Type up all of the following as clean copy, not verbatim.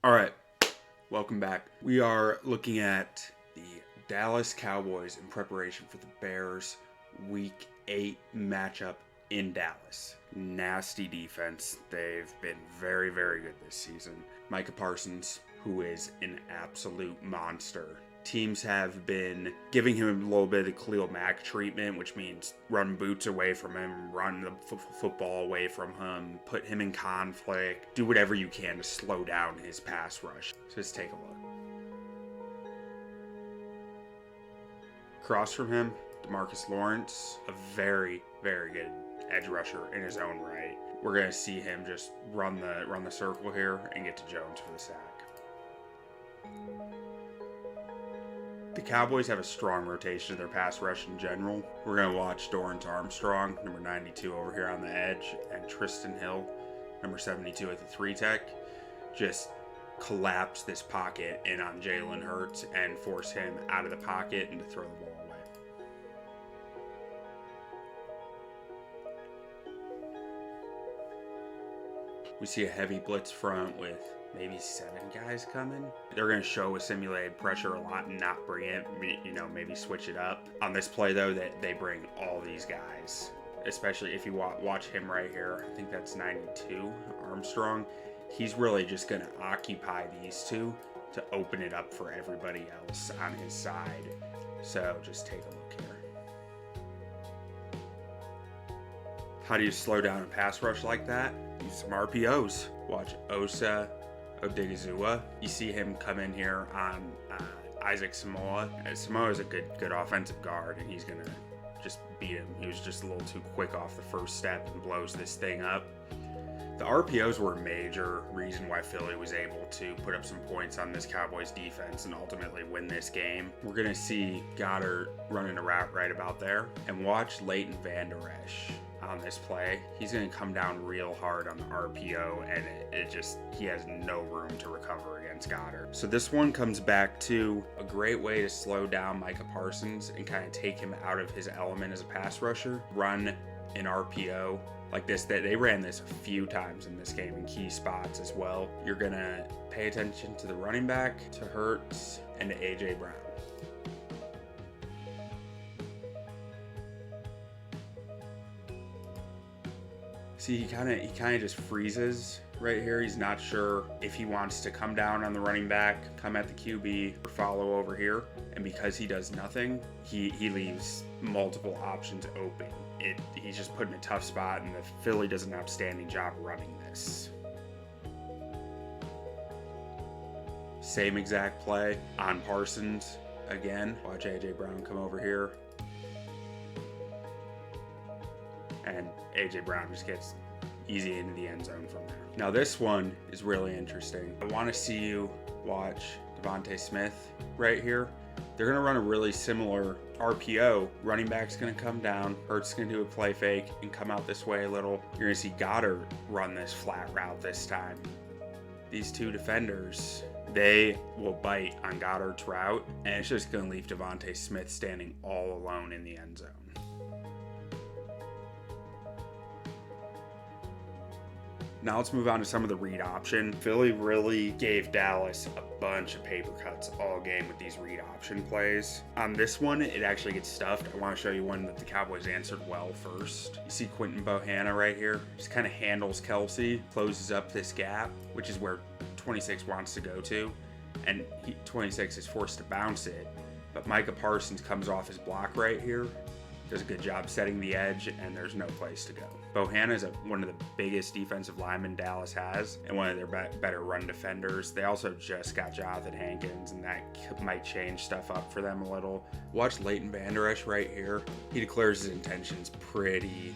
All right, welcome back. We are looking at the Dallas Cowboys in preparation for the Bears Week 8 matchup in Dallas. Nasty defense. They've been very, very good this season. Micah Parsons, who is an absolute monster. Teams have been giving him a little bit of Khalil Mack treatment, which means run boots away from him, run the football away from him, put him in conflict, do whatever you can to slow down his pass rush. So let's take a look. Across from him, DeMarcus Lawrence, a very, very good edge rusher in his own right. We're going to see him just run the circle here and get to Jones for the sack. The Cowboys have a strong rotation of their pass rush in general. We're going to watch Dorrance Armstrong, number 92 over here on the edge, and Tristan Hill, number 72 at the 3-tech, just collapse this pocket in on Jalen Hurts and force him out of the pocket and to throw the ball away. We see a heavy blitz front with maybe 7 guys coming. They're going to show a simulated pressure a lot and not bring it, maybe switch it up. On this play, though, that they bring all these guys, especially if you watch him right here. I think that's 92, Armstrong. He's really just going to occupy these two to open it up for everybody else on his side. So just take a look here. How do you slow down a pass rush like that? Use some RPOs. Watch Osa Odigizua. You see him come in here on Isaac Samoa. Samoa is a good offensive guard, and he's going to just beat him. He was just a little too quick off the first step and blows this thing up. The RPOs were a major reason why Philly was able to put up some points on this Cowboys defense and ultimately win this game. We're going to see Goddard running a route right about there. And watch Leighton Vander Esch on this play. He's going to come down real hard on the RPO, and he has no room to recover against Goddard. So this one comes back to a great way to slow down Micah Parsons and kind of take him out of his element as a pass rusher. Run an RPO like this. They ran this a few times in this game in key spots as well. You're going to pay attention to the running back, to Hurts, and to A.J. Brown. See, he kind of just freezes right here. He's not sure if he wants to come down on the running back, come at the QB, or follow over here. And because he does nothing, he leaves multiple options open. He's just put in a tough spot, and the Philly does an outstanding job running this. Same exact play on Parsons again. Watch A.J. Brown come over here. And A.J. Brown just gets easy into the end zone from there. Now this one is really interesting. I want to see you watch Devontae Smith right here. They're going to run a really similar RPO. Running back's going to come down. Hurts going to do a play fake and come out this way a little. You're going to see Goddard run this flat route this time. These two defenders, they will bite on Goddard's route, and it's just going to leave Devontae Smith standing all alone in the end zone. Now let's move on to some of the read option. Philly really gave Dallas a bunch of paper cuts all game with these read option plays. On this one, it actually gets stuffed. I want to show you one that the Cowboys answered well first. You see Quinton Bohanna right here. Just kind of handles Kelsey, closes up this gap, which is where 26 wants to go to. And 26 is forced to bounce it. But Micah Parsons comes off his block right here. Does a good job setting the edge, and there's no place to go. Bohanna is one of the biggest defensive linemen Dallas has, and one of their better run defenders. They also just got Jonathan Hankins, and that might change stuff up for them a little. Watch Leighton Vander Esch right here. He declares his intentions pretty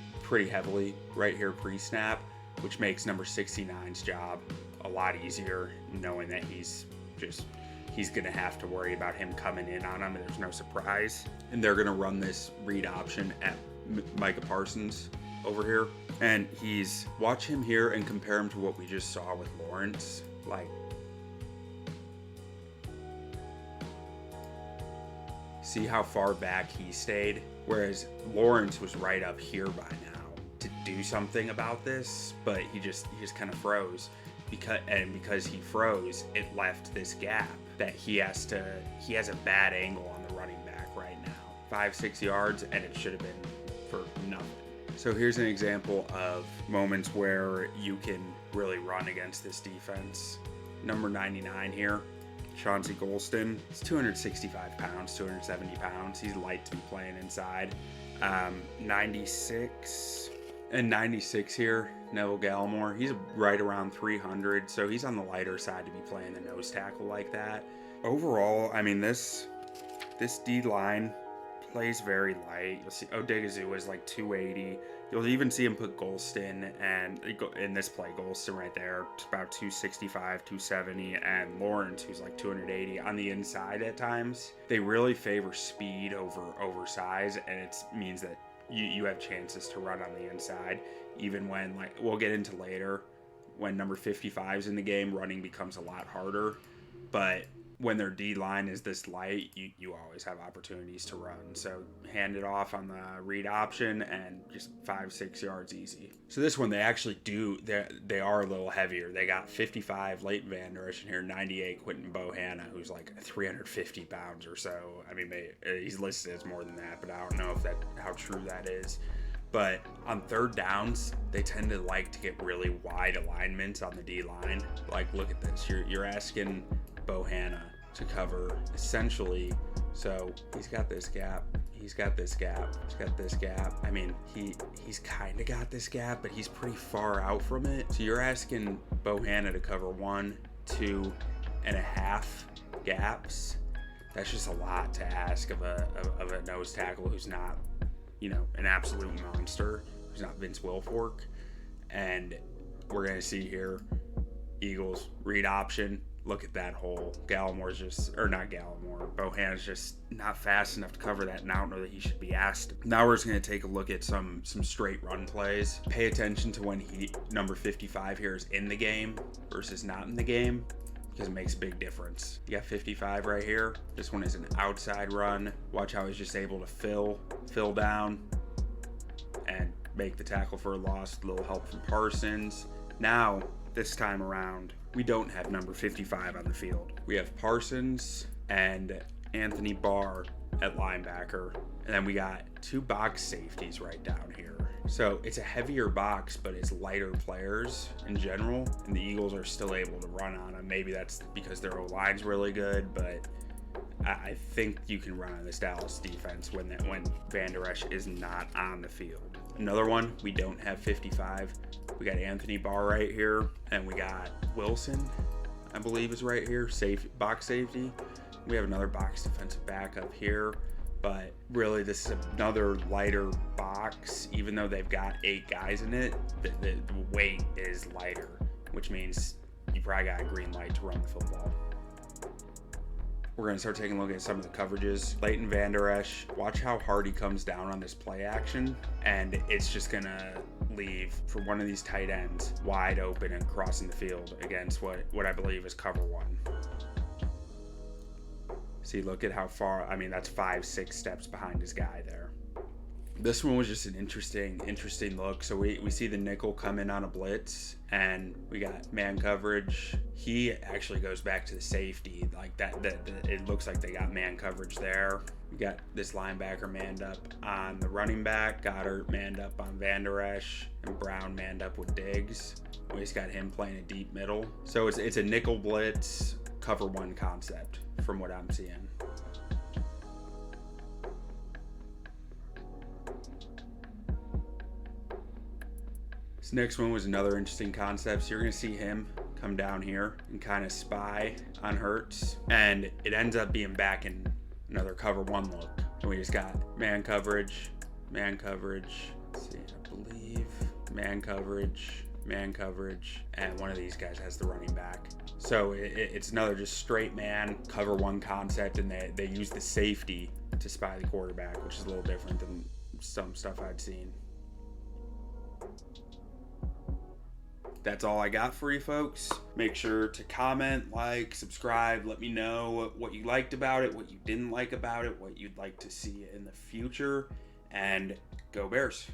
heavily right here pre-snap, which makes number 69's job a lot easier, knowing that he's going to have to worry about him coming in on him, and there's no surprise. And they're going to run this read option at Micah Parsons over here. And watch him here and compare him to what we just saw with Lawrence. Like, see how far back he stayed? Whereas Lawrence was right up here by now to do something about this, but he just kind of froze. because he froze, it left this gap that he has a bad angle on the running back right now. 5-6 yards, and it should have been for nothing. So here's an example of moments where you can really run against this defense. Number 99 here, Chauncey Golston. He's 265 pounds, 270 pounds. He's light to be playing inside. 96 here, Neville Gallimore. He's right around 300, so he's on the lighter side to be playing the nose tackle like that. Overall, I mean, this D-line plays very light. You'll see Odighizu is like 280. You'll even see him put Golston, and in this play, Golston right there, it's about 265, 270, and Lawrence, who's like 280 on the inside at times. They really favor speed over size, and it means that you have chances to run on the inside, even when, like we'll get into later, when number 55 is in the game, running becomes a lot harder. But when their D-line is this light, you always have opportunities to run. So hand it off on the read option and just 5-6 yards easy. So this one, they actually do, they are a little heavier. They got 55 Leighton Vander Esch in here, 98 Quinton Bohanna, who's like 350 pounds or so. I mean, he's listed as more than that, but I don't know how true that is. But on third downs, they tend to like to get really wide alignments on the D-line. Like, look at this. You're asking Bohanna to cover essentially, so he's got this gap, he's got this gap, he's got this gap. I mean, he's kind of got this gap, but he's pretty far out from it. So you're asking Bohanna to cover 1, 2.5 gaps. That's just a lot to ask of a nose tackle who's not, an absolute monster, who's not Vince Wilfork. And we're gonna see here, Eagles read option. Look at that hole. Bohanna's just not fast enough to cover that, and I don't know that he should be asked. Now we're just going to take a look at some straight run plays. Pay attention to when number 55 here is in the game versus not in the game, because it makes a big difference. You got 55 right here. This one is an outside run. Watch how he's just able to fill down and make the tackle for a loss. A little help from Parsons. Now, this time around, we don't have number 55 on the field. We have Parsons and Anthony Barr at linebacker. And then we got 2 box safeties right down here. So it's a heavier box, but it's lighter players in general. And the Eagles are still able to run on them. Maybe that's because their O-line's really good, but I think you can run on this Dallas defense when Vander Esch is not on the field. Another one, we don't have 55. We got Anthony Barr right here, and we got Wilson, I believe, is right here, box safety. We have another box defensive back up here, but really this is another lighter box. Even though they've got 8 guys in it, the weight is lighter, which means you probably got a green light to run the football. We're going to start taking a look at some of the coverages. Leighton Vander Esch, watch how hard he comes down on this play action, and it's just going to leave for one of these tight ends wide open and crossing the field against what I believe is cover 1. See, look at how far, I mean, that's 5-6 steps behind his guy there. This one was just an interesting look. So we see the nickel come in on a blitz, and we got man coverage. He actually goes back to the safety like that. It looks like they got man coverage there. We got this linebacker manned up on the running back, Goddard manned up on Vander Esch, and Brown manned up with Diggs. We just got him playing a deep middle. So it's a nickel blitz, cover 1 concept from what I'm seeing. This next one was another interesting concept. So you're going to see him come down here and kind of spy on Hurts, and it ends up being back in another cover 1 look. And we just got man coverage. Let's see, I believe man coverage, and one of these guys has the running back. So it's another just straight man cover 1 concept, and they use the safety to spy the quarterback, which is a little different than some stuff I'd seen. That's all I got for you folks. Make sure to comment, like, subscribe. Let me know what you liked about it, what you didn't like about it, what you'd like to see in the future. And go Bears.